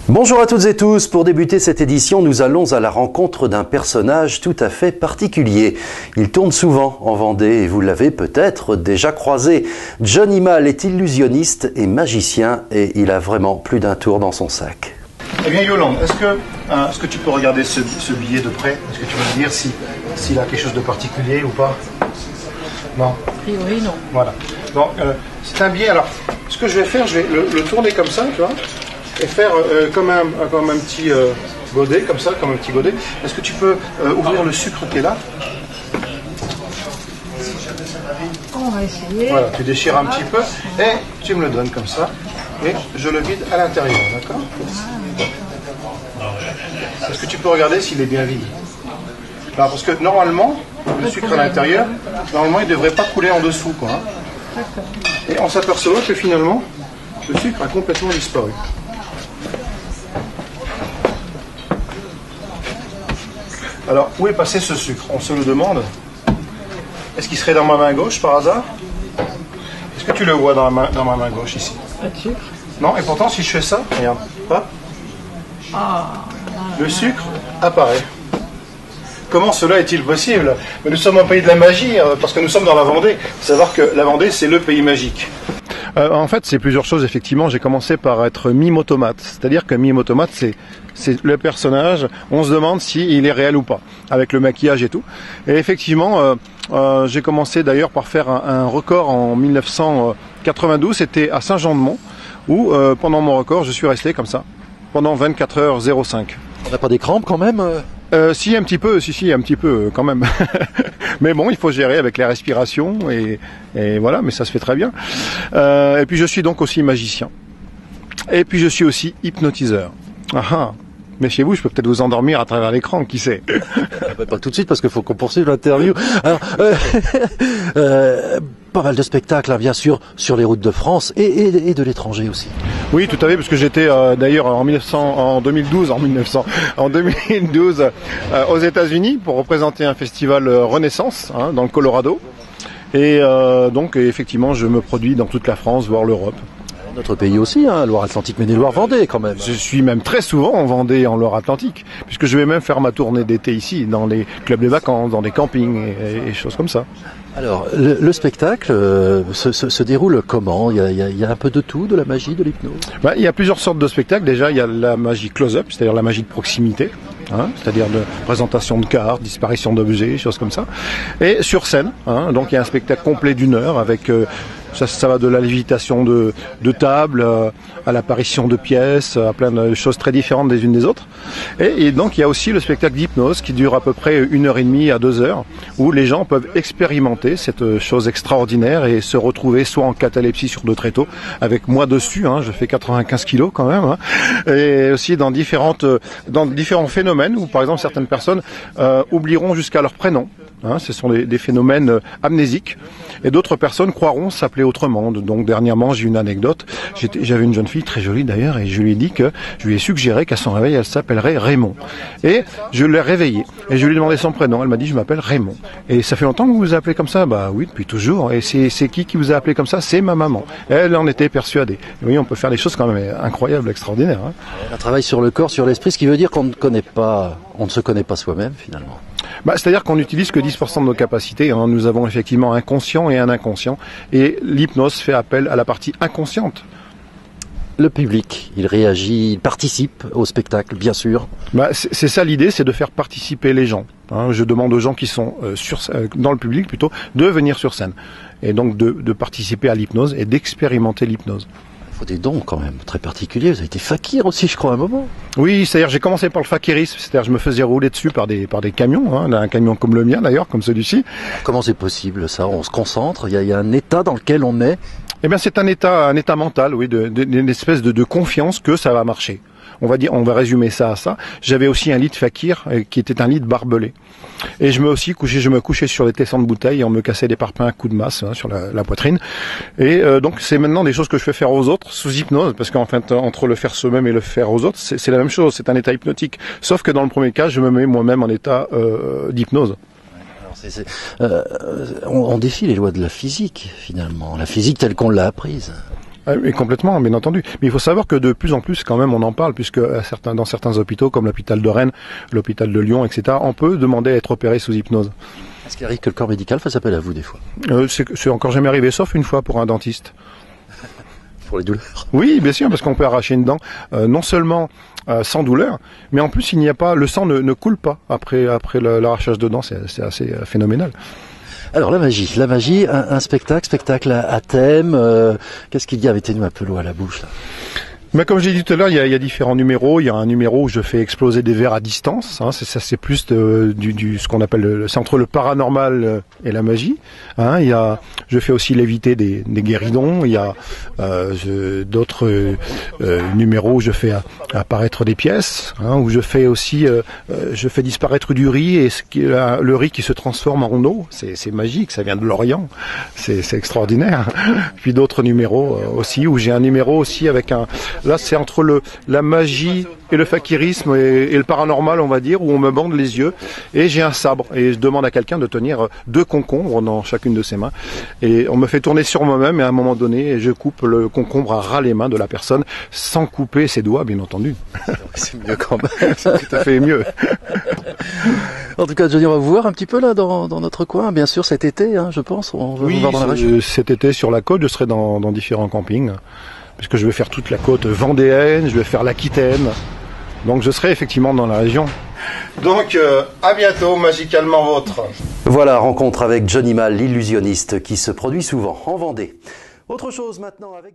Bonjour à toutes et tous, pour débuter cette édition, nous allons à la rencontre d'un personnage tout à fait particulier. Il tourne souvent en Vendée et vous l'avez peut-être déjà croisé. Johnny Mal est illusionniste et magicien et il a vraiment plus d'un tour dans son sac. Eh bien Yolande, est-ce que tu peux regarder ce billet de près? Est-ce que tu peux me dire s'il a quelque chose de particulier ou pas? Non. A priori, non. Voilà. Donc, c'est un billet, alors, ce que je vais faire, je vais le tourner comme ça, tu vois, et faire comme un petit godet, comme ça, comme un petit godet. Est-ce que tu peux ouvrir le sucre qui est là? On va essayer. Voilà, tu déchires un petit peu, et tu me le donnes comme ça, et je le vide à l'intérieur, d'accord? Est-ce que tu peux regarder s'il est bien vide? Alors, parce que normalement, le sucre à l'intérieur, normalement, il ne devrait pas couler en dessous, quoi. Hein. D'accord. Et on s'aperçoit que finalement, le sucre a complètement disparu. Alors, où est passé ce sucre? On se le demande. Est-ce qu'il serait dans ma main gauche, par hasard? Est-ce que tu le vois dans ma main gauche, ici? Pas de sucre. Non, et pourtant, si je fais ça, regarde, pas. Le sucre apparaît. Comment cela est-il possible? Mais nous sommes un pays de la magie, parce que nous sommes dans la Vendée. Il faut savoir que la Vendée, c'est le pays magique. En fait, c'est plusieurs choses, effectivement. J'ai commencé par être mime automate. C'est-à-dire que mime automate, c'est le personnage. On se demande s'il est réel ou pas, avec le maquillage et tout. Et effectivement, j'ai commencé d'ailleurs par faire un record en 1992. C'était à Saint-Jean-de-Mont, où pendant mon record, je suis resté comme ça, pendant 24h05. On n'a pas des crampes quand même Si, un petit peu, un petit peu quand même. Mais bon, il faut gérer avec les respirations et voilà, mais ça se fait très bien. Et puis je suis donc aussi magicien. Et puis je suis aussi hypnotiseur. Mais chez vous, je peux peut-être vous endormir à travers l'écran, qui sait? Pas tout de suite parce qu'il faut qu'on poursuive l'interview. Alors, pas mal de spectacles, hein, bien sûr, sur les routes de France et de l'étranger aussi. Oui, tout à fait, parce que j'étais d'ailleurs en 2012 aux États-Unis pour représenter un festival Renaissance, hein, dans le Colorado. Et donc, effectivement, je me produis dans toute la France, voire l'Europe. Notre pays aussi, hein, Loire-Atlantique, Maine-et-Loire-Vendée quand même. Je suis même très souvent en Vendée et en Loire-Atlantique, puisque je vais même faire ma tournée d'été ici, dans les clubs de vacances, dans des campings et choses comme ça. Alors, le spectacle se déroule comment? Il y a un peu de tout, de la magie, de l'hypnose? Il y a plusieurs sortes de spectacles. Déjà, il y a la magie close-up, c'est-à-dire la magie de proximité, hein, c'est-à-dire de présentation de cartes, disparition d'objets, choses comme ça. Et sur scène, hein, donc il y a un spectacle complet d'1 heure avec... Ça va de la lévitation de tables à l'apparition de pièces, à plein de choses très différentes des unes des autres. Et donc il y a aussi le spectacle d'hypnose qui dure à peu près 1h30 à 2 heures, où les gens peuvent expérimenter cette chose extraordinaire et se retrouver soit en catalepsie sur 2 tréteaux, avec moi dessus, hein, je fais 95 kilos quand même, hein, et aussi dans différents phénomènes où par exemple certaines personnes oublieront jusqu'à leur prénom. Hein, ce sont des phénomènes amnésiques. Et d'autres personnes croiront s'appeler autrement. Donc dernièrement, j'ai une anecdote. J'avais une jeune fille très jolie d'ailleurs, et je lui ai suggéré qu'à son réveil, elle s'appellerait Raymond. Et je l'ai réveillée. Et je lui ai demandé son prénom. Elle m'a dit, je m'appelle Raymond. Et ça fait longtemps que vous vous appelez comme ça? Bah oui, depuis toujours. Et c'est qui vous a appelé comme ça? C'est ma maman. Elle en était persuadée. Et oui, on peut faire des choses quand même incroyables, extraordinaires. Hein. Un travail sur le corps, sur l'esprit, ce qui veut dire qu'on ne se connaît pas soi-même finalement. C'est-à-dire qu'on n'utilise que 10% de nos capacités. Hein. Nous avons effectivement un conscient et un inconscient. Et l'hypnose fait appel à la partie inconsciente. Le public, il réagit, il participe au spectacle, bien sûr. C'est ça l'idée, c'est de faire participer les gens. Hein. Je demande aux gens qui sont dans le public plutôt de venir sur scène. Et donc de participer à l'hypnose et d'expérimenter l'hypnose. Il faut des dons quand même très particuliers. Vous avez été fakir aussi, je crois, à un moment. Oui, c'est-à-dire j'ai commencé par le fakirisme, c'est-à-dire je me faisais rouler dessus par des camions, hein, un camion comme le mien d'ailleurs, comme celui-ci. Comment c'est possible ça? On se concentre, il y a un état dans lequel on est. Eh bien, c'est un état mental, oui, d'une espèce de confiance que ça va marcher. On va résumer ça à ça. J'avais aussi un lit de fakir qui était un lit de barbelé. Et je me couchais sur des tessons de bouteilles et on me cassait des parpaings à coups de masse, hein, sur la poitrine. Et donc c'est maintenant des choses que je fais faire aux autres sous hypnose, parce qu'en fait entre le faire soi-même et le faire aux autres, c'est la même chose, c'est un état hypnotique. Sauf que dans le premier cas, je me mets moi-même en état d'hypnose. On défie les lois de la physique, finalement, la physique telle qu'on l'a apprise. Et complètement, bien entendu. Mais il faut savoir que de plus en plus, quand même, on en parle, puisque dans certains hôpitaux, comme l'hôpital de Rennes, l'hôpital de Lyon, etc., on peut demander à être opéré sous hypnose. Est-ce qu'il arrive que le corps médical fasse appel à vous des fois? C'est encore jamais arrivé, sauf une fois pour un dentiste. Pour les douleurs? Oui, bien sûr, parce qu'on peut arracher une dent, non seulement sans douleur, mais en plus, le sang ne coule pas après l'arrachage de dents. C'est assez phénoménal. Alors la magie, un spectacle à thème. Qu'est-ce qu'il y a? Mettez-nous un peu l'eau à la bouche là. Mais comme j'ai dit tout à l'heure, il y a différents numéros. Il y a un numéro où je fais exploser des verres à distance. Hein, c'est plus ce qu'on appelle c'est entre le paranormal et la magie. Hein, je fais aussi léviter des guéridons. Il y a d'autres numéros où je fais apparaître des pièces. Hein, où je fais aussi je fais disparaître du riz et le riz qui se transforme en eau. C'est magique. Ça vient de l'Orient. C'est extraordinaire. Puis d'autres numéros aussi où j'ai un numéro aussi avec Là, c'est entre la magie et le fakirisme et le paranormal, on va dire, où on me bande les yeux. Et j'ai un sabre. Et je demande à quelqu'un de tenir 2 concombres dans chacune de ses mains. Et on me fait tourner sur moi-même. Et à un moment donné, je coupe le concombre à ras les mains de la personne, sans couper ses doigts, bien entendu. C'est mieux quand même. C'est tout à fait mieux. En tout cas, Johnny, on va vous voir un petit peu là dans notre coin. Bien sûr, cet été, hein, je pense. On va vous voir dans la région. Cet été, sur la côte, je serai dans différents campings. Puisque je vais faire toute la côte vendéenne, je vais faire l'Aquitaine. Donc je serai effectivement dans la région. Donc à bientôt, magicalement vôtre. Voilà, rencontre avec Johnny Mal, l'illusionniste qui se produit souvent en Vendée. Autre chose maintenant avec...